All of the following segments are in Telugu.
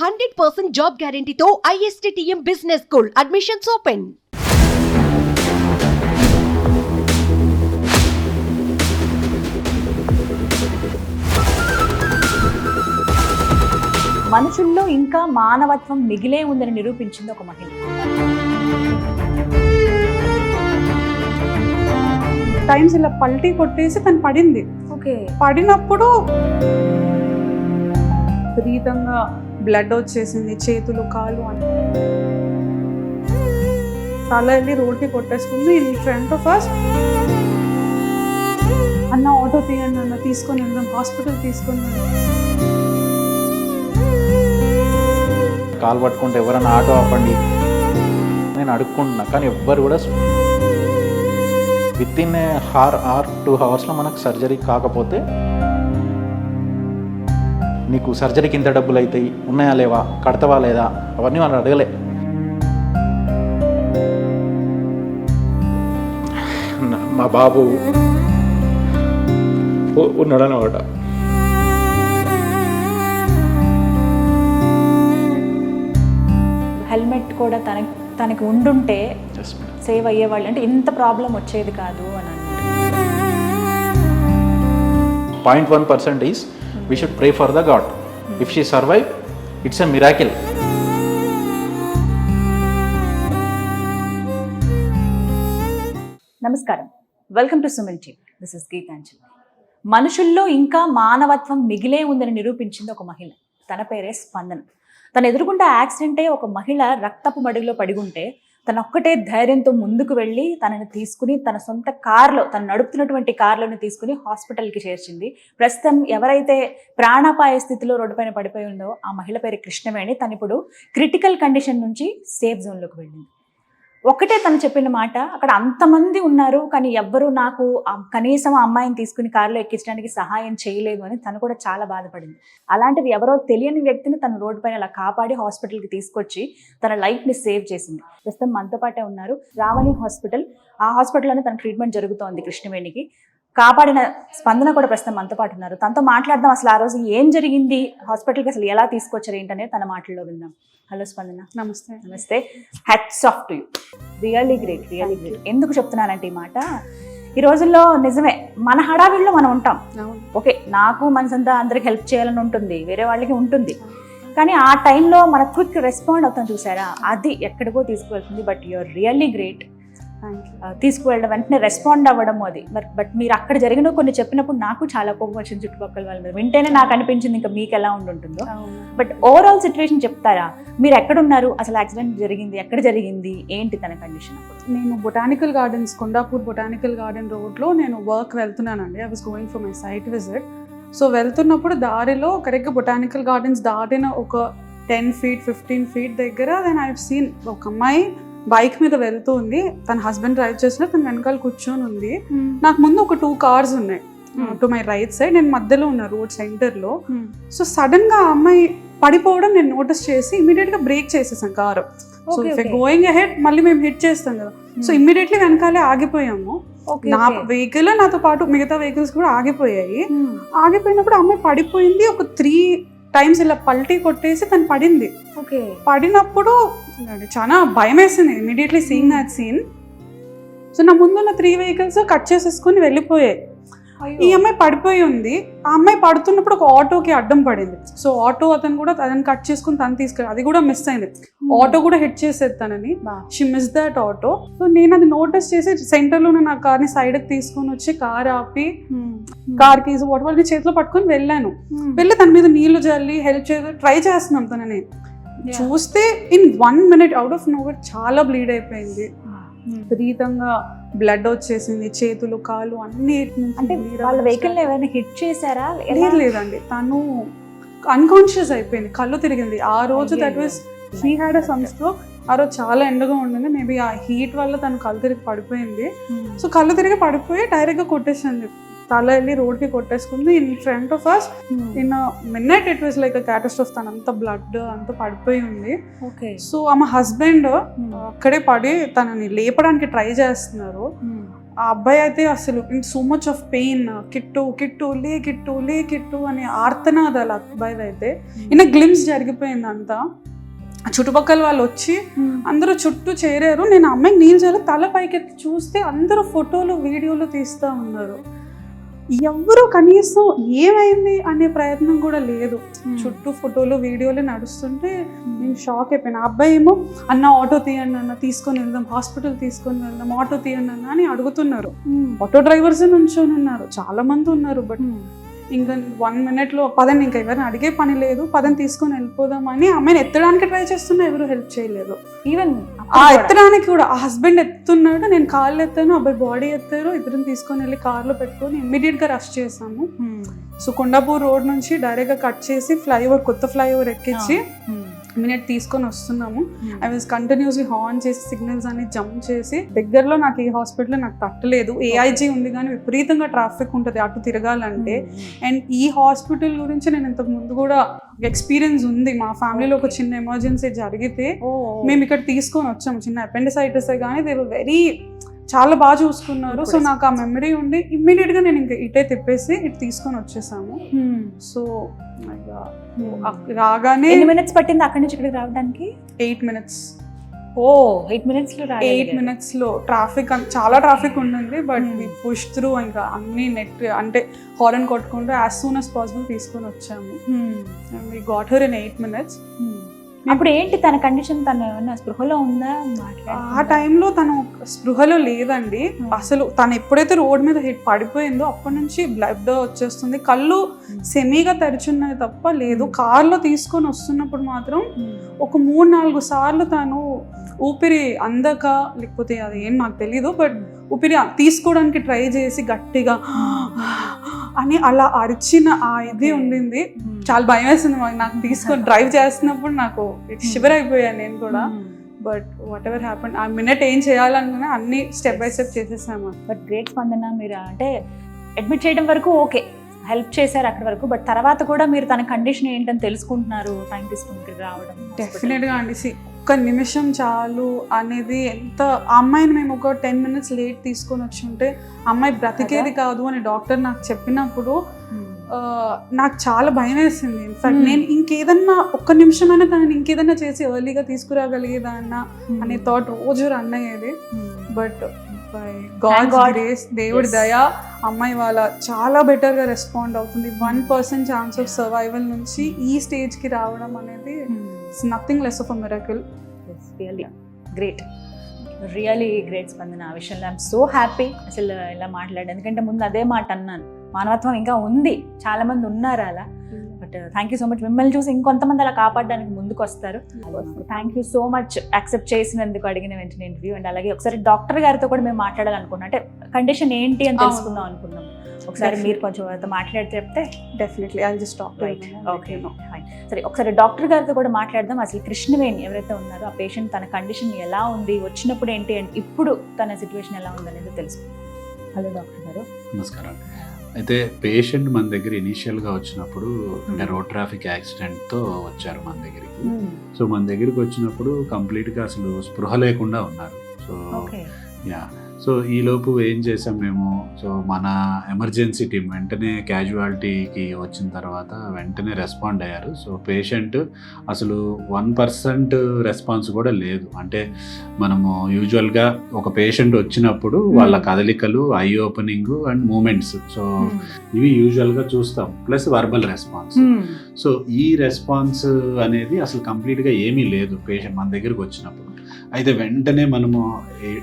100% జాబ్ గ్యారంటీతో ISTTM business school admissions open. మనుషుల్లో ఇంకా మానవత్వం మిగిలే ఉందని నిరూపించింది ఒక మహిళ. టైమ్స్ ఇలా పల్టీ కొట్టేసి తను పడింది. ఓకే. పడినప్పుడు విపరీతంగా బ్లడ్ వచ్చేసింది, చేతులు కాళ్ళు అని. తల వెళ్ళి రోడ్కి కొట్టేసుకుంది. ఇన్ ఫ్రంట్ ఆఫ్ us అన్న ఆటో తీయండి అన్న, తీసుకొని వెళ్దాం, హాస్పిటల్ తీసుకొని వెళ్దాం. కాలు పట్టుకుంటే ఎవరైనా ఆటో ఆపండి నేను అడుక్కుంటున్నా, కానీ ఎవ్వరు కూడా విత్ ఇన్ ఆర్ 2 అవర్స్లో మనకు సర్జరీ కాకపోతే నీకు సర్జరీకి ఇంత డబ్బులు అవుతాయి, ఉన్నాయా లేవా, కడతావా లేదా, అవన్నీ వాళ్ళు అడగలే. మా బాబు ఉన్నాడనమాట. హెల్మెట్ కూడా తనకి ఉండుంటే సేవ్ అయ్యేవాళ్ళు, అంటే ఇంత ప్రాబ్లం వచ్చేది కాదు అని అన్నారు. 0.1% is we should pray for the God. If she survive, it's a miracle. నమస్కారం, welcome to Suman TV. This is Geetanjali. మనుషుల్లో ఇంకా మానవత్వం మిగిలే ఉందని నిరూపించింది ఒక మహిళ. తన పేరే స్పందన. తను ఎదుర్కొంటే యాక్సిడెంటే ఒక మహిళ రక్తపు మడుగులో పడిగుంటే తన ఒక్కటే ధైర్యంతో ముందుకు వెళ్ళి తనని తీసుకుని తన సొంత కార్లో, తను నడుపుతున్నటువంటి కార్లోని తీసుకుని హాస్పిటల్కి చేర్చింది. ప్రస్తుతం ఎవరైతే ప్రాణాపాయ స్థితిలో రోడ్డు పైన పడిపోయి ఉందో ఆ మహిళ పేరు కృష్ణవేణి. తను ఇప్పుడు క్రిటికల్ కండిషన్ నుంచి సేఫ్ జోన్లోకి వెళ్ళింది. ఒకటే తను చెప్పిన మాట, అక్కడ అంతమంది ఉన్నారు కానీ ఎవ్వరూ నాకు కనీసం ఆ అమ్మాయిని తీసుకుని కారులో ఎక్కించడానికి సహాయం చేయలేదు అని తను కూడా చాలా బాధపడింది. అలాంటిది ఎవరో తెలియని వ్యక్తిని తన రోడ్డు పైన అలా కాపాడి హాస్పిటల్కి తీసుకొచ్చి తన లైఫ్ని సేవ్ చేసింది. ప్రస్తుతం మనతో పాటే ఉన్నారు రావణి హాస్పిటల్. ఆ హాస్పిటల్లోనే తన ట్రీట్మెంట్ జరుగుతోంది. కృష్ణవేణికి కాపాడిన స్పందన కూడా ప్రస్తుతం మనతో పాటు ఉన్నారు. తనతో మాట్లాడదాం. అసలు ఆ రోజు ఏం జరిగింది, హాస్పిటల్కి అసలు ఎలా తీసుకొచ్చారు ఏంటనేది తన మాటల్లో విందాం. హలో స్పందన. నమస్తే. నమస్తే. Hats off to you. Really great, really great. ఎందుకు చెప్తున్నానంటే ఈ మాట, ఈ రోజుల్లో నిజమే మన హడావిడిలో మనం ఉంటాం. ఓకే, నాకు మనసంతా అందరికి హెల్ప్ చేయాలని ఉంటుంది, వేరే వాళ్ళకి ఉంటుంది, కానీ ఆ టైంలో మన క్విక్ రెస్పాండ్ అవుతాం చూసారా, అది ఎక్కడికో తీసుకువెళ్తుంది. But you're really great. తీసుకువెళ్ళడం, వెంటనే రెస్పాండ్ అవ్వడం, అది బట్ మీరు అక్కడ జరిగిన కొన్ని చెప్పినప్పుడు నాకు చాలా కోపం వచ్చింది. చుట్టుపక్కల వాళ్ళ మీద వింటేనే నాకు అనిపించింది ఇంకా మీకు ఎలా ఉంటుందో. బట్ ఓవరాల్ సిచ్యువేషన్ చెప్తారా, మీరు ఎక్కడున్నారు, అసలు యాక్సిడెంట్ జరిగింది ఎక్కడ జరిగింది, ఏంటి తన కండిషన్? నేను botanical gardens, Kondapur botanical garden రోడ్లో నేను వర్క్ వెళ్తున్నానండి. I was going for my site visit. So వెళ్తున్నప్పుడు దారిలో కరెక్ట్గా బొటానికల్ గార్డెన్స్ దాటిన ఒక 10 feet 15 feet దగ్గర దెన్ ఐ హావ్ సీన్ ఒక అమ్మాయి బైక్ మీద వెళ్తూ ఉంది. తన హస్బెండ్ డ్రైవ్ చేసిన, తన వెనకాల కూర్చొని ఉంది. నాకు ముందు ఒక 2 cars ఉన్నాయి టు మై రైట్ సైడ్, నేను మధ్యలో ఉన్నా రోడ్ సెంటర్లో. సో సడన్ గా ఆ అమ్మాయి పడిపోవడం నేను నోటీస్ చేసి ఇమీడియట్ గా బ్రేక్ చేసేసాను car. So if going ahead మళ్ళీ మేము హిట్ చేస్తాం కదా, సో ఇమ్మీడియట్లీ వెనకాలే ఆగిపోయాము. నా వెహికల్ నాతో పాటు మిగతా వెహికల్స్ కూడా ఆగిపోయాయి. ఆగిపోయినప్పుడు అమ్మాయి పడిపోయింది. ఒక 3 times ఇలా పల్టీ కొట్టేసి తను పడింది. పడినప్పుడు చాలా భయం వేసింది immediately seeing that scene. So నా ముందున్న 3 vehicles కట్ చేసేసుకుని వెళ్ళిపోయాయి. ఈ అమ్మాయి పడిపోయి ఉంది. ఆ అమ్మాయి పడుతున్నప్పుడు ఒక ఆటోకి అడ్డం పడింది. సో ఆటో అతను కూడా తనని కట్ చేసుకుని తను తీసుకెళ్ళి, అది కూడా మిస్ అయింది. ఆటో కూడా హిట్ చేసేది తనని. She miss that auto. So నేను అది నోటీస్ చేసి సెంటర్లో నా కార్ని సైడ్కి తీసుకొని వచ్చి కార్ ఆపి కార్ కీస్ వాళ్ళని చేతిలో పట్టుకొని వెళ్ళాను. వెళ్ళి తన మీద నీళ్లు జల్లి హెల్ప్ చేసి ట్రై చేస్తున్నాం. తనని చూస్తే in 1 minute out of nowhere చాలా బ్లీడ్ అయిపోయింది. విపరీతంగా బ్లడ్ వచ్చేసింది, చేతులు కాళ్ళు అన్ని. అంటే వాళ్ళ వెహికల్ ఎవరైనా హిట్ చేశారా? లేదండి, తను అన్కాన్షియస్ అయిపోయింది, కళ్ళు తిరిగింది. ఆ రోజు that was she had a son stroke. ఆ రోజు చాలా ఎండగా ఉండింది. మేబీ ఆ హీట్ వల్ల తను కళ్ళు తిరిగి పడిపోయింది. సో కళ్ళు తిరిగి పడిపోయి డైరెక్ట్గా కొట్టేసింది. తల వెళ్ళి రోడ్కి కొట్టేసుకుంది. In front of us in minute it was like a catastrophe. తనంతా బ్లడ్ అంతా పడిపోయి ఉంది. సో ఆమె హస్బెండ్ అక్కడే పడి తనని లేపడానికి ట్రై చేస్తున్నారు. ఆ అబ్బాయి అయితే అసలు in so much of pain, Kittu Kittu లే కిట్టు లే కిట్టు అని ఆర్తనాదాలు అబ్బాయి అయితే. ఈయన గ్లిమ్స్ జరిగిపోయింది అంతా. చుట్టుపక్కల వాళ్ళు వచ్చి అందరూ చుట్టూ చేరారు. నేను అమ్మాయికి నీళ్ళు చాలా తల పైకెత్తి చూస్తే అందరూ ఫోటోలు వీడియోలు తీస్తూ ఉన్నారు. ఎవరు కనీసం ఏమైంది అనే ప్రయత్నం కూడా లేదు. చుట్టూ ఫోటోలు వీడియోలు నడుస్తుంటే నేను షాక్ అయిపోయాను. అబ్బాయి ఏమో అన్న ఆటో తీయండి అన్న, తీసుకొని వెళ్దాం, హాస్పిటల్ తీసుకొని వెళ్దాం, ఆటో తీయండి అన్న అని అడుగుతున్నారు. ఆటో డ్రైవర్స్ నుంచొని ఉన్నారు, చాలా మంది ఉన్నారు. బట్ ఇంకా 1 minute పదని, ఇంకా ఎవరిని అడిగే పని లేదు, పదని తీసుకొని వెళ్ళిపోదామని అమ్మాయిని ఎత్తడానికి ట్రై చేస్తున్నా, ఎవరు హెల్ప్ చేయలేదు. ఈవెన్ ఆ ఎత్తడానికి కూడా ఆ హస్బెండ్ ఎత్తున్నాడు, నేను కాళ్ళు ఎత్తాను, అబ్బాయి బాడీ ఎత్తారు. ఇద్దరిని తీసుకొని వెళ్ళి కార్లో పెట్టుకొని ఇమ్మీడియట్గా రష్ చేసాము. సో కొండాపూర్ రోడ్ నుంచి డైరెక్ట్గా కట్ చేసి ఫ్లైఓవర్, కొత్త ఫ్లైఓవర్ ఎక్కించి మినిట్ తీసుకొని వస్తున్నాము. ఐ వాజ్ కంటిన్యూస్లీ హార్న్ చేసి సిగ్నల్స్ అన్ని జంప్ చేసి, దగ్గరలో నాకు ఈ హాస్పిటల్ నాకు తట్టలేదు, ఏఐజీ ఉంది కానీ విపరీతంగా ట్రాఫిక్ ఉంటుంది అటు తిరగాలంటే. అండ్ ఈ హాస్పిటల్ గురించి నేను ఇంతకు ముందు కూడా ఎక్స్పీరియన్స్ ఉంది. మా ఫ్యామిలీలో ఒక చిన్న ఎమర్జెన్సీ జరిగితే మేము ఇక్కడ తీసుకొని వచ్చాము, చిన్న అపెండిసైటిస్ కానీ దే వర్ వెరీ చాలా బాగా చూసుకున్నారు. సో నాకు ఆ మెమరీ ఉండి ఇమ్మీడియట్ గా నేను ఇంకా ఇటే తిప్పేసి ఇటు తీసుకొని వచ్చేసాము. సో రాగానే ఎన్ని మినిట్స్ పట్టింది అక్కడి నుంచి ఇక్కడికి రావడానికి? 8 minutes. 8 minutes లో 8 minutes లో ట్రాఫిక్, చాలా ట్రాఫిక్ ఉండింది. బట్ వి పుష్ త్రూ, ఇంకా అన్ని నెట్ అంటే హారన్ కొట్టుకుంటూ యాజ్ సూన్ యాజ్ పాసిబుల్ తీసుకొని వచ్చాము. We got her in 8 minutes. అప్పుడు ఏంటి తన కండిషన్? తను ఏమన్నా స్పృహలో ఉందా? ఆ టైంలో తను స్పృహలో లేదండి అసలు. తను ఎప్పుడైతే రోడ్ మీద హిట్ పడిపోయిందో అప్పటి నుంచి బ్లడ్ వచ్చేస్తుంది, కళ్ళు సెమీగా తెరిచున్నాయి తప్ప లేదు. కార్లో తీసుకొని వస్తున్నప్పుడు మాత్రం ఒక 3-4 సార్లు తను ఊపిరి అందక, లేకపోతే అది ఏం నాకు తెలీదు, బట్ ఊపిరి తీసుకోవడానికి ట్రై చేసి గట్టిగా అని అలా అరిచిన ఆ ఇది ఉండింది. చాలా భయం వేసింది నాకు తీసుకొని డ్రైవ్ చేస్తున్నప్పుడు. నాకు షివర్ అయిపోయాను నేను కూడా. బట్ వాట్ ఎవర్ హ్యాపెన్, ఆ మినిట్ ఏం చేయాలనుకున్నా అన్ని స్టెప్ బై స్టెప్ చేసేసాము. బట్ గ్రేట్ స్పందన, మీరు అంటే అడ్మిట్ చేయడం వరకు ఓకే, హెల్ప్ చేశారు అక్కడి వరకు. బట్ తర్వాత కూడా మీరు తన కండిషన్ ఏంటని తెలుసుకుంటున్నారు, టైం తీసుకుని రావడం. డెఫినెట్గా అండి, ఒక్క నిమిషం చాలు అనేది ఎంత. ఆ అమ్మాయిని మేము ఒక 10 minutes లేట్ తీసుకొని వచ్చి ఉంటే అమ్మాయి బ్రతికేది కాదు అని డాక్టర్ నాకు చెప్పినప్పుడు నాకు చాలా భయం వేసింది. ఇన్ఫాక్ట్ నేను ఇంకేదన్నా ఒక్క నిమిషమైనా తనని ఇంకేదన్నా చేసి ఎర్లీగా తీసుకురాగలిగేదా అనే థాట్ రోజు రన్ అయ్యేది. బట్ బై గాడ్ గ్రేస్, దేవుడి దయ, అమ్మాయి వాళ్ళ చాలా బెటర్గా రెస్పాండ్ అవుతుంది. 1% ఛాన్స్ ఆఫ్ సర్వైవల్ నుంచి ఈ స్టేజ్కి రావడం అనేది it's nothing less of a miracle. Really great, really great స్పందన. ఆ విషయంలో ఐఎమ్ సో హ్యాపీ అసలు ఇలా మాట్లాడాను. ఎందుకంటే ముందు అదే మాట అన్నాను, మానవత్వం ఇంకా ఉంది, చాలా మంది ఉన్నారు అలా. But thank you so much. మిమ్మల్ని చూసి ఇంకొంతమంది అలా కాపాడడానికి ముందుకు వస్తారు. Thank you so much accept చేసినందుకు, అడిగిన వెంటనే ఇంటర్వ్యూ. అండ్ అలాగే ఒకసారి డాక్టర్ గారితో కూడా మేము మాట్లాడాలనుకున్నాం, అంటే కండిషన్ ఏంటి అని తెలుసుకుందాం అనుకున్నాం. ఒకసారి మీరు కొంచెం మాట్లాడితే చెప్తే. Definitely I just talk. Right, okay, fine. సరే, ఒకసారి డాక్టర్ గారితో కూడా మాట్లాడదాం. అసలు కృష్ణవేణి ఎవరైతే ఉన్నారో ఆ పేషెంట్, తన కండిషన్ ఎలా ఉంది, వచ్చినప్పుడు ఏంటి, అండ్ ఇప్పుడు తన సిచ్యువేషన్ ఎలా ఉంది అనేది తెలుసుకుందాం. హలో డాక్టర్ గారు. నమస్కారం. అయితే పేషెంట్ మన దగ్గర ఇనీషియల్గా వచ్చినప్పుడు అంటే రోడ్ ట్రాఫిక్ యాక్సిడెంట్తో వచ్చారు మన దగ్గరికి. సో మన దగ్గరికి వచ్చినప్పుడు కంప్లీట్గా అసలు స్పృహ లేకుండా ఉన్నారు. సో యా, సో ఈలోపు ఏం చేసాం మేము, సో మన ఎమర్జెన్సీ టీం వెంటనే క్యాజువాలిటీకి వచ్చిన తర్వాత వెంటనే రెస్పాండ్ అయ్యారు. సో పేషెంట్ అసలు 1% రెస్పాన్స్ కూడా లేదు. అంటే మనము యూజువల్గా ఒక పేషెంట్ వచ్చినప్పుడు వాళ్ళ కదలికలు, eye opening and movements, so ఇవి యూజువల్గా చూస్తాం, ప్లస్ వర్బల్ రెస్పాన్స్. సో ఈ రెస్పాన్స్ అనేది అసలు కంప్లీట్గా ఏమీ లేదు పేషెంట్ మన దగ్గరికి వచ్చినప్పుడు. అయితే వెంటనే మనము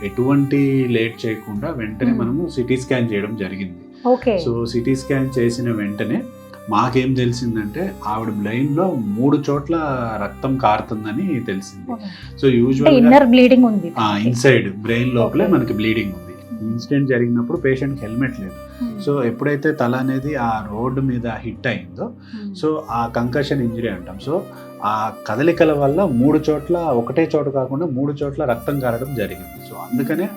ఎటువంటి లేట్ చేయకుండా వెంటనే మనము సిటీ స్కాన్ చేయడం జరిగింది. సో సిటీ స్కాన్ చేసిన వెంటనే మాకేం తెలిసిందంటే ఆవిడ బ్రెయిన్ లో 3 చోట్ల రక్తం కారుతుందని తెలిసింది. సో యూజువల్ బ్లీడింగ్ ఉంది, ఇన్సైడ్ బ్రెయిన్ లోపలే మనకి బ్లీడింగ్ ఉంది. ఇన్సిడెంట్ జరిగినప్పుడు పేషెంట్ హెల్మెట్ లేదు. సో ఎప్పుడైతే తల అనేది ఆ రోడ్డు మీద హిట్ అయిందో, సో ఆ కంకషన్ ఇంజరీ అంటాం. సో ఆ కదలికల వల్ల 3 చోట్ల, ఒకటే చోట కాకుండా 3 చోట్ల రక్తం కారడం జరిగింది. సో అందుకనే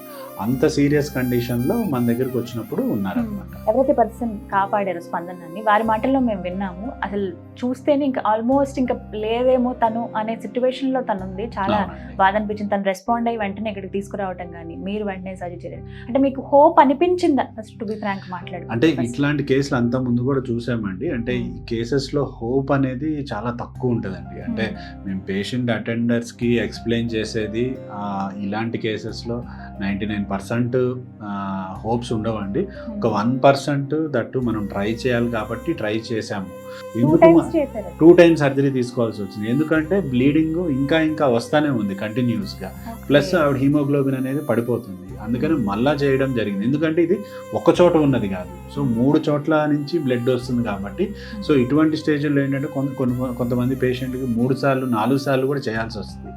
అంత సీరియస్ కండిషన్లో మన దగ్గరికి వచ్చినప్పుడు ఉన్నారనమాట. ఎవరైతే పర్సన్ కాపాడారో స్పందనని వారి మాటల్లో మేము విన్నాము. అసలు చూస్తేనే ఇంకా ఆల్మోస్ట్ ఇంకా లేదేమో తను అనే సిచ్యువేషన్లో తను ఉంది. చాలా బాధ అనిపించింది. తను రెస్పాండ్ అయ్యి వెంటనే ఇక్కడికి తీసుకురావటం కానీ మీరు వెంటనే సజెస్ట్ చేయడం అంటే మీకు హోప్ అనిపించిందా? ఫస్ట్ టు బి ఫ్రాంక్ మాట్లాడు. అంటే ఇట్లాంటి కేసులు అంత ముందు కూడా చూసామండి. అంటే ఈ కేసెస్లో హోప్ అనేది చాలా తక్కువ ఉంటుందండి. అంటే మేము పేషెంట్ అటెండర్స్కి ఎక్స్ప్లెయిన్ చేసేది ఇలాంటి కేసెస్లో 99% హోప్స్ ఉండవండి. ఒక 1% దట్టు మనం ట్రై చేయాలి కాబట్టి ట్రై చేసాము. ఎందుకు 2 times సర్జరీ తీసుకోవాల్సి వచ్చింది? ఎందుకంటే బ్లీడింగ్ ఇంకా వస్తానే ఉంది కంటిన్యూస్గా. ప్లస్ ఆవిడ హీమోగ్లోబిన్ అనేది పడిపోతుంది. అందుకని మళ్ళా చేయడం జరిగింది. ఎందుకంటే ఇది ఒక చోట ఉన్నది కాదు, సో 3 చోట్ల నుంచి బ్లడ్ వస్తుంది కాబట్టి. సో ఇటువంటి స్టేజ్లో ఏంటంటే కొంతమంది పేషెంట్కి 3 సార్లు 4 సార్లు కూడా చేయాల్సి వస్తుంది.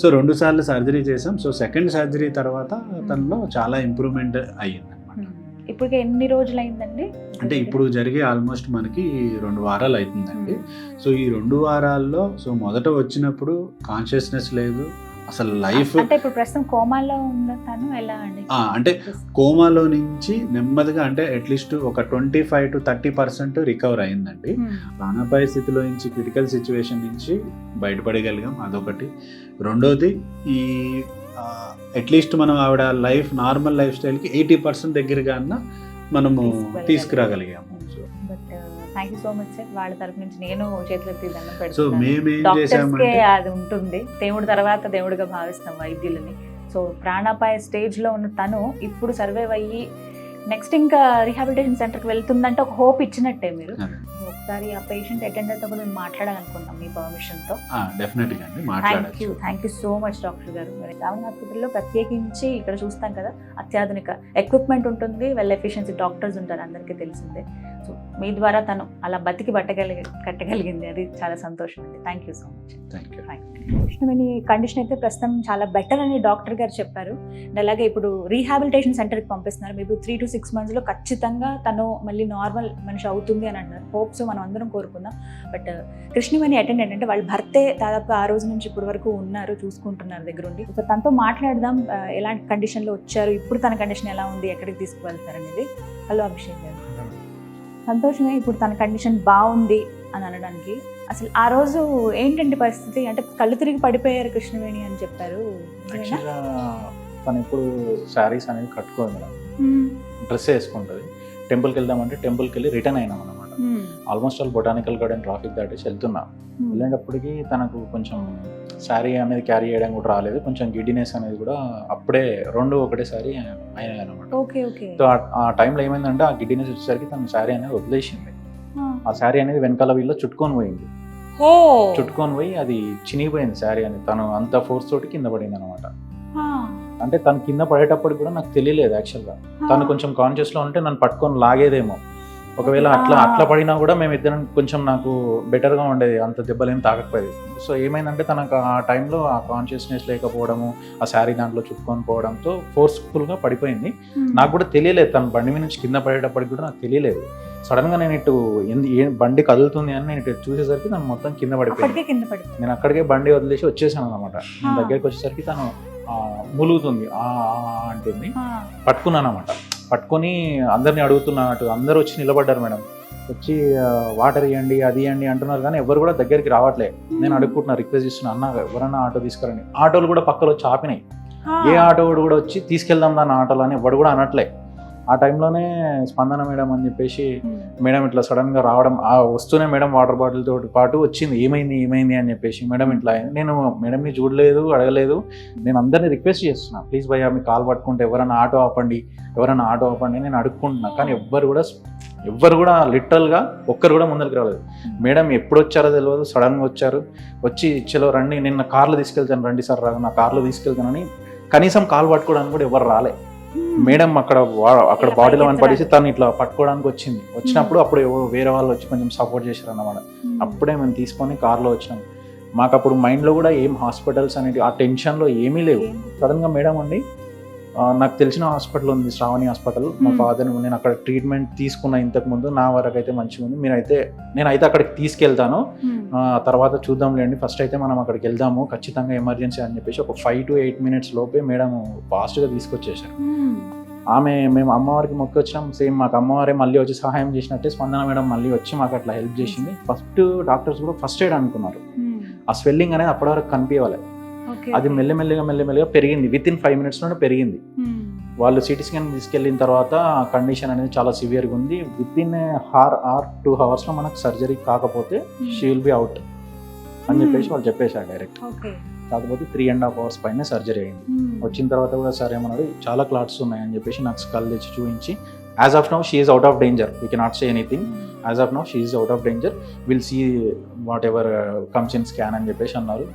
సో 2 సార్లు సర్జరీ చేసాం. సో సెకండ్ సర్జరీ తర్వాత తనలో చాలా ఇంప్రూవ్మెంట్ అయ్యింది అనమాట. ఇప్పుడు ఎన్ని రోజులు అయిందండి? అంటే ఇప్పుడు జరిగే ఆల్మోస్ట్ మనకి 2 వారాలు అవుతుందండి. సో ఈ 2 వారాల్లో సో మొదట వచ్చినప్పుడు కాన్షియస్నెస్ లేదు, అసలు లైఫ్. అంటే ఇప్పుడు ప్రస్తుతం కోమాలో ఉన్న తను ఎలా అండి? అంటే కోమాలో నుంచి నెమ్మదిగా అంటే అట్లీస్ట్ ఒక 25 to 30% రికవర్ అయిందండి. ప్రాణాపాయ స్థితిలో నుంచి క్రిటికల్ సిచ్యువేషన్ నుంచి బయటపడగలిగాం, అదొకటి. రెండోది ఈ అట్లీస్ట్ మనం ఆవిడ లైఫ్ నార్మల్ లైఫ్ స్టైల్కి 80% దగ్గరగా అన్న మనము తీసుకురాగలిగాము. Thank you so much sir. వాళ్ళ తరఫు నుంచి నేను చేతులెత్తి దండం సో మేమేం చేసామంటే అది ఉంటుంది, దేవుడి తర్వాత దేవుడిగా భావిస్తాం వైద్యులని. సో ప్రాణాపాయ స్టేజ్లో ఉన్న తను ఇప్పుడు సర్వైవ్ అయ్యి నెక్స్ట్ ఇంకా రీహాబిలిటేషన్ సెంటర్కి వెళ్తుందంటే ఒక హోప్ ఇచ్చినట్టే మీరు. ఒకసారి ఆ పేషెంట్ అటెండర్తో కూడా మేము మాట్లాడాలనుకుంటాం మీ పర్మిషన్తో. డెఫినెట్గా అండి, thank you so much doctor గారు. శ్రావణి హాస్పిటల్లో ప్రత్యేకించి ఇక్కడ చూస్తాం కదా, అత్యాధునిక ఎక్విప్మెంట్ ఉంటుంది, వెల్ ఎఫిషియన్సీ డాక్టర్స్ ఉంటారు, అందరికీ తెలిసిందే. సో మీ ద్వారా తను అలా బతికి కట్టగలిగింది, అది చాలా సంతోషం అండి. Thank you so much. Krishnaveni condition అయితే ప్రస్తుతం చాలా బెటర్ అని డాక్టర్ గారు చెప్పారు. అలాగే ఇప్పుడు రీహాబిలిటేషన్ సెంటర్కి పంపిస్తున్నారు. మీరు 3 to 6 monthsలో ఖచ్చితంగా తను మళ్ళీ నార్మల్ మనిషి అవుతుంది అని అంటున్నారు. హోప్స్ మనం అందరం కోరుకుందాం. బట్ కృష్ణవేణి అటెండెంట్ అంటే వాళ్ళ భర్తే దాదాపుగా ఆ రోజు నుంచి ఇప్పటి వరకు ఉన్నారు, చూసుకుంటున్నారు దగ్గరుండి. సో తనతో మాట్లాడదాం, ఎలాంటి కండిషన్లో వచ్చారు, ఇప్పుడు తన కండిషన్ ఎలా ఉంది, ఎక్కడికి తీసుకువెళ్తారు అనేది. హలో అభిషేక్ గారు. సంతోషమే ఇప్పుడు తన కండిషన్ బాగుంది అని అనడానికి. అసలు ఆ రోజు ఏంటంటే పరిస్థితి, అంటే కళ్ళు తిరిగి పడిపోయారు కృష్ణవేణి అని చెప్పారు. తను ఇప్పుడు శారీస్ అనేది కట్టుకోదు మేడం, డ్రెస్ వేసుకుంటుంది. టెంపుల్కి వెళ్దామంటే టెంపుల్కి వెళ్ళి రిటర్న్ అయినాం అనమాట. Almost all botanical garden traffic దాటేసి వెళ్తున్నాం. వెళ్ళేటప్పటికి తనకు కొంచెం శారీ అనేది క్యారీ చేయడం కూడా రాలేదు, కొంచెం గిడ్డినెస్ అనేది కూడా అప్పుడే 2 ఒకటేసారి అయినాయి అనమాట. సో ఆ టైంలో ఏమైందంటే ఆ గిడ్డినెస్ వచ్చేసరికి తన శారీ అనేది వదిలేసింది. ఆ శారీ అనేది వెనకాల వీళ్ళు చుట్టుకొని పోయింది. అది చినిగిపోయింది శారీ అనేది. తను అంత ఫోర్స్ తోటి కింద పడింది అనమాట. అంటే తను కింద పడేటప్పుడు కూడా నాకు తెలియలేదు యాక్చువల్గా. తను కొంచెం కాన్షియస్లో ఉంటే నన్ను పట్టుకొని లాగేదేమో. ఒకవేళ అట్లా పడినా కూడా మేమిద్దరం కొంచెం నాకు బెటర్గా ఉండేది, అంత దెబ్బలేం తాగకపోయేది. సో ఏమైందంటే తనకు ఆ టైంలో ఆ కాన్షియస్నెస్ లేకపోవడము, ఆ శారీ దాంట్లో చుట్టుకొని పోవడంతో ఫోర్స్ఫుల్గా పడిపోయింది. నాకు కూడా తెలియలేదు, తను బండి మీద నుంచి కింద పడేటప్పటికి కూడా నాకు తెలియలేదు. సడన్గా నేను ఇటు బండి కదులుతుంది అని నేను ఇటు చూసేసరికి తను మొత్తం కింద పడిపోయింది. నేను అక్కడికే బండి వదిలేసి వచ్చేసాను అనమాట. నేను దగ్గరికి వచ్చేసరికి తను మూలుగుతుంది అంటుంది. పట్టుకున్నాను అనమాట. పట్టుకొని అందరినీ అడుగుతున్నట్టు అందరూ వచ్చి నిలబడ్డారు మేడం. వచ్చి వాటర్ ఇవ్వండి, అది ఇవ్వండి అంటున్నారు, కానీ ఎవరు కూడా దగ్గరికి రావట్లే. నేను అడుగుకుంటున్నా, రిక్వెస్ట్ చేస్తున్నా, అన్న ఎవరన్నా ఆటో తీసుకురండి. ఆటోలు కూడా పక్కలో వచ్చి ఆపినాయి. ఏ ఆటో కూడా వచ్చి తీసుకెళ్దాం దాన్ని ఆటోలో అని ఎవరు కూడా అనట్లే. ఆ టైంలోనే స్పందన మేడం అని చెప్పేసి మేడం ఇట్లా సడన్గా రావడం, వస్తూనే మేడం వాటర్ బాటిల్ తోటి పాటు వచ్చింది. ఏమైంది అని చెప్పేసి మేడం ఇట్లా. నేను మేడంని చూడలేదు, అడగలేదు. నేను అందరినీ రిక్వెస్ట్ చేస్తున్నా, ప్లీజ్ భయ్యా మీ కాల్ పట్టుకుంటే ఎవరైనా ఆటో ఆపండి నేను అడుక్కుంటున్నా. కానీ ఎవ్వరు కూడా లిటరల్గా ఒక్కరు కూడా ముందరికి రాలేదు. మేడం ఎప్పుడు వచ్చారో తెలియదు, సడన్గా వచ్చి చలో రండి, నిన్న కార్లో తీసుకెళ్తాను, రండి సార్ రాగా నా కార్లో తీసుకెళ్తానని కనీసం కాల్ పట్టుకోవడానికి కూడా ఎవరు రాలే. మేడం అక్కడ బాడీలో అని పడేసి తను ఇట్లా పట్టుకోవడానికి వచ్చినప్పుడు అప్పుడు వేరే వాళ్ళు వచ్చి కొంచెం సపోర్ట్ చేశారు అన్నమాట. అప్పుడే మేము తీసుకొని కార్లో వచ్చినాం. మాకు అప్పుడు మైండ్లో కూడా ఏం హాస్పిటల్స్ అనేది ఆ టెన్షన్లో ఏమీ లేవు. సడన్గా మేడం అండి నాకు తెలిసిన హాస్పిటల్ ఉంది, శ్రావణి హాస్పిటల్. మా ఫాదర్ నేను అక్కడ ట్రీట్మెంట్ తీసుకున్న ఇంతకుముందు, నా వరకు అయితే మంచిగా ఉంది. నేనైతే అక్కడికి తీసుకెళ్తాను, తర్వాత చూద్దాంలేండి, ఫస్ట్ అయితే మనం అక్కడికి వెళ్దాము ఖచ్చితంగా ఎమర్జెన్సీ అని చెప్పేసి ఒక 5 to 8 minutes లోపే మేడం ఫాస్ట్గా తీసుకొచ్చేసారు. మేము అమ్మవారికి మొక్కి వచ్చినాం, సేమ్ మాకు అమ్మవారే మళ్ళీ వచ్చి సహాయం చేసినట్టే స్పందన మేడం మళ్ళీ వచ్చి మాకు అట్లా హెల్ప్ చేసింది. ఫస్ట్ డాక్టర్స్ కూడా ఫస్ట్ ఎయిడ్ అనుకున్నారు. ఆ స్వెల్లింగ్ అనేది అప్పటి వరకు కనిపించాలి, అది మెల్లమెల్లగా పెరిగింది. విత్ ఇన్ 5 minutes లోనే పెరిగింది. వాళ్ళు సిటీ స్కాన్ తీసుకెళ్ళిన తర్వాత కండిషన్ అనేది చాలా సివియర్గా ఉంది. విత్ ఇన్ ఆర్ 2 hours లో మనకు సర్జరీ కాకపోతే షీ విల్ బి అవుట్ అని చెప్పేసి వాళ్ళు చెప్పేశారు డైరెక్ట్. కాకపోతే 3.5 hours పైన సర్జరీ అయింది. వచ్చిన తర్వాత కూడా సార్ ఏమన్నాడు, చాలా క్లాట్స్ ఉన్నాయని చెప్పేసి నాకు స్కల్ తెచ్చి చూపించి, as of now she is out of danger, we cannot say anything, as of now she is out of danger, will see whatever comes in scan అని చెప్పేసి అన్నారు.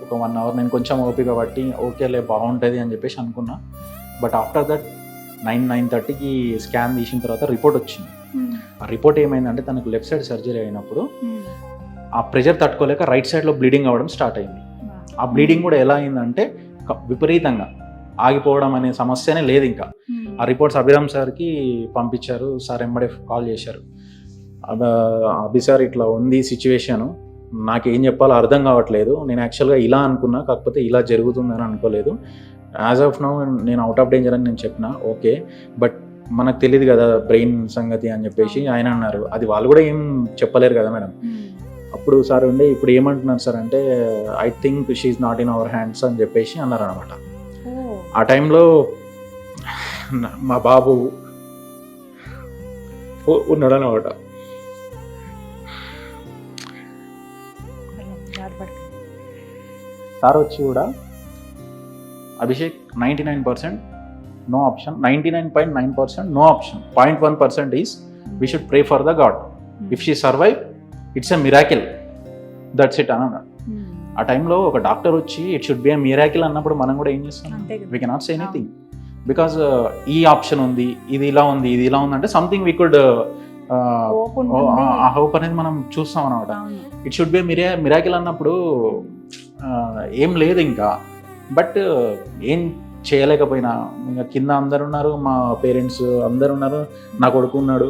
ఒక 1 hour నేను కొంచెం ఓపిక పట్టి ఓకేలే బాగుంటుంది అని చెప్పేసి అనుకున్నా. బట్ ఆఫ్టర్ దట్ 9:30కి స్కాన్ తీసిన తర్వాత రిపోర్ట్ వచ్చింది. ఆ రిపోర్ట్ ఏమైందంటే తనకు లెఫ్ట్ సైడ్ సర్జరీ అయినప్పుడు ఆ ప్రెషర్ తట్టుకోలేక రైట్ సైడ్లో బ్లీడింగ్ అవ్వడం స్టార్ట్ అయింది. ఆ బ్లీడింగ్ కూడా ఎలా అయిందంటే విపరీతంగా ఆగిపోవడం అనే సమస్యనే లేదు. ఇంకా ఆ రిపోర్ట్స్ అభిరామ్ సార్కి పంపించారు. సార్ ఎంబడే కాల్ చేశారు, అభి సార్ ఇట్లా ఉంది సిచ్యువేషను, నాకేం చెప్పాలో అర్థం కావట్లేదు, నేను యాక్చువల్గా ఇలా అనుకున్నా కాకపోతే ఇలా జరుగుతుందని అనుకోలేదు, యాజ్ ఆఫ్ నౌ నేను అవుట్ ఆఫ్ డేంజర్ అని నేను చెప్పిన. ఓకే, బట్ మనకు తెలియదు కదా బ్రెయిన్ సంగతి అని చెప్పేసి ఆయన అన్నారు. అది వాళ్ళు కూడా ఏం చెప్పలేరు కదా మేడం. అప్పుడు సార్ ఉండి ఇప్పుడు ఏమంటున్నారు సార్ అంటే, I think she's not in our hands అని చెప్పేసి అన్నారు అనమాట. ఆ టైంలో మా బాబు ఉన్నాడు అనమాట. సార్ వచ్చి కూడా, Abhishek 99% no option, 99.9% no option, 0.1% is we should pray for the god, if she survive it's a miracle, that's it అన్నాడు. ఆ టైంలో ఒక డాక్టర్ వచ్చి it should be a miracle అన్నప్పుడు మనం కూడా ఏం చేస్తాం, we cannot say anything, because ఈ ఆప్షన్ ఉంది, ఇది ఇలా ఉంది, ఇది ఇలా ఉంది అంటే something we could uh hope అనేది మనం చూస్తాం అనమాట. ఇట్ షుడ్ బి మిరాకిల్ అన్నప్పుడు ఏం లేదు ఇంకా. బట్ ఏం చేయలేకపోయినా, ఇంకా కింద అందరు ఉన్నారు, మా పేరెంట్స్ అందరు ఉన్నారు, నా కొడుకు ఉన్నాడు.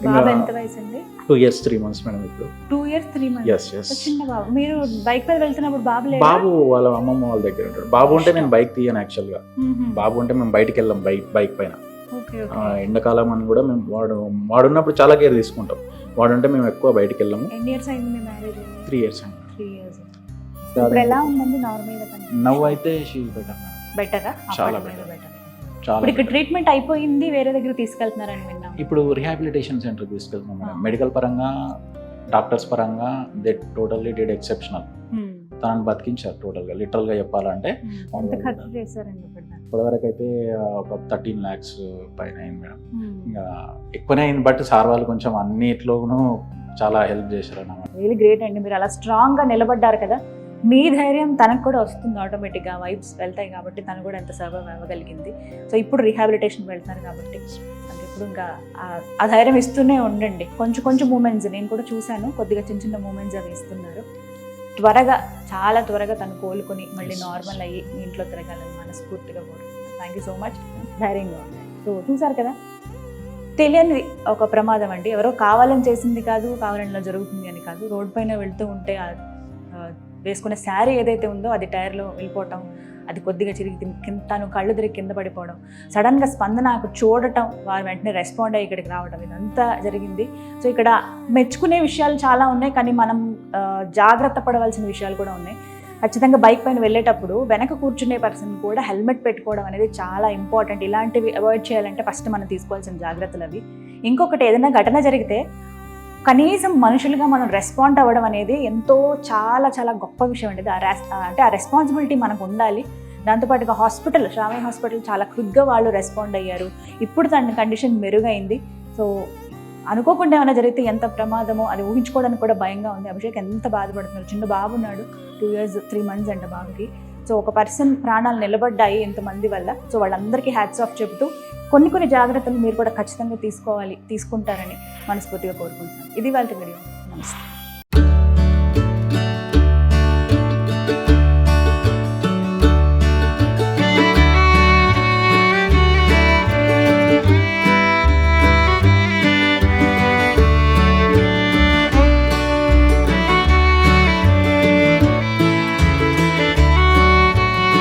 2 years 3 months మేడం. ఇప్పుడు 2 years 3 months. yes. చిన్న బాబు. మీరు బైక్ మీద వెళ్తున్నప్పుడు బాబు వాళ్ళ అమ్మమ్మ వాళ్ళ దగ్గర ఉంటాడు. బాబు ఉంటే నేను బైక్ తీయను యాక్చువల్గా. బాబు ఉంటే మేము బయటికి వెళ్ళాం బైక్ పైన. ఎండాకాలం అని కూడా మేము వాడున్నప్పుడు చాలా కేర్ తీసుకుంటాం. వాడుంటే మేము ఎక్కువ బయటికి వెళ్ళాము. ఎన్ని ఇయర్స్ అయింది మీ మ్యారేజ్? 3 years అయింది. 3 years. ఇప్పుడు ఎలా ఉందండి నార్మల్ గా? నవ్వు అయితే షీ బెటరా? చాలా బెటర్. ఇప్పుడు ఇక్కడ ట్రీట్మెంట్ అయిపోయింది, వేరే దగ్గర తీసుకెళ్తున్నారని విన్నాం. ఇప్పుడు రిహాబిలిటేషన్ సెంటర్ తీసుకెళ్తున్నాం మేడం. మెడికల్ పరంగా, డాక్టర్స్ పరంగా దే టోటల్లీ డిడ్ ఎక్సెప్షనల్. తనని బతికించారు టోటల్గా, లిటరల్గా చెప్పాలంటే. ఎంత ఖర్చు చేశారండి ఇప్పటివరకు అయితే ఒక 13 lakhs పైన అయింది మేడం. ఇంకా ఎక్కువనే అయింది, బట్ సార్ వాళ్ళు కొంచెం అన్నిట్లోనూ చాలా హెల్ప్ చేశారు అన్నమాట. రియల్లీ గ్రేట్ అండి. మీరు అలా స్ట్రాంగ్గా నిలబడ్డారు కదా, మీ ధైర్యం తనకు కూడా వస్తుంది ఆటోమేటిక్గా, వైబ్స్ వెళ్తాయి కాబట్టి తను కూడా ఎంత సర్వైవ్ అవ్వగలిగింది. సో ఇప్పుడు రీహాబిలిటేషన్కి వెళ్తున్నారు కాబట్టి అంటే ఇప్పుడు ఇంకా ఆ ధైర్యం ఇస్తూనే ఉండండి. కొంచెం మూమెంట్స్ నేను కూడా చూశాను, కొద్దిగా చిన్న మూమెంట్స్ అవి ఇస్తున్నారు. త్వరగా, చాలా త్వరగా తను కోలుకొని మళ్ళీ నార్మల్ అయ్యి మీ ఇంట్లో తిరగాలని మనస్ఫూర్తిగా కోరుకుంటున్నాను. Thank you so much. ధైర్యంగా ఉండండి. సో చూసారు కదా, తెలియని ఒక ప్రమాదం అండి. ఎవరో కావాలని చేసింది కాదు, కావాలని ఇలా జరుగుతుంది అని కాదు. రోడ్ పైన వెళ్తూ ఉంటే వేసుకునే శారీ ఏదైతే ఉందో అది టైర్లో వెళ్ళిపోవటం, అది కొద్దిగా చిరిగి తను కళ్ళు తిరిగి కింద పడిపోవడం, సడన్గా స్పందన చూడటం, వారు వెంటనే రెస్పాండ్ అయ్యి ఇక్కడికి రావడం, ఇదంతా జరిగింది. సో ఇక్కడ మెచ్చుకునే విషయాలు చాలా ఉన్నాయి, కానీ మనం జాగ్రత్త పడవలసిన విషయాలు కూడా ఉన్నాయి. ఖచ్చితంగా బైక్ పైన వెళ్ళేటప్పుడు వెనక కూర్చునే పర్సన్ కూడా హెల్మెట్ పెట్టుకోవడం అనేది చాలా ఇంపార్టెంట్. ఇలాంటివి అవాయిడ్ చేయాలంటే ఫస్ట్ మనం తీసుకోవాల్సిన జాగ్రత్తలు అవి. ఇంకొకటి, ఏదైనా ఘటన జరిగితే కనీసం మనుషులుగా మనం రెస్పాండ్ అవ్వడం అనేది ఎంతో చాలా గొప్ప విషయం అండి. అంటే ఆ రెస్పాన్సిబిలిటీ మనకు ఉండాలి. దాంతోపాటుగా హాస్పిటల్, శ్రావణి హాస్పిటల్ చాలా క్విక్గా వాళ్ళు రెస్పాండ్ అయ్యారు. ఇప్పుడు తన కండిషన్ మెరుగైంది. సో అనుకోకుండా ఏమైనా జరిగితే ఎంత ప్రమాదమో అది ఊహించుకోవడానికి కూడా భయంగా ఉంది. అభిషేక్ ఎంత బాధపడుతున్నారు, చిన్న బాబు ఉన్నాడు, 2 years 3 months అంట బాబుకి. సో ఒక పర్సన్ ప్రాణాలు నిలబడ్డాయి ఎంతమంది వల్ల. సో వాళ్ళందరికీ హ్యాట్స్ ఆఫ్ చెబుతూ కొన్ని జాగ్రత్తలు మీరు కూడా ఖచ్చితంగా తీసుకుంటారని మనస్ఫూర్తిగా కోరుకుంటున్నాను. ఇది వాళ్ళ వీడియో. నమస్తే.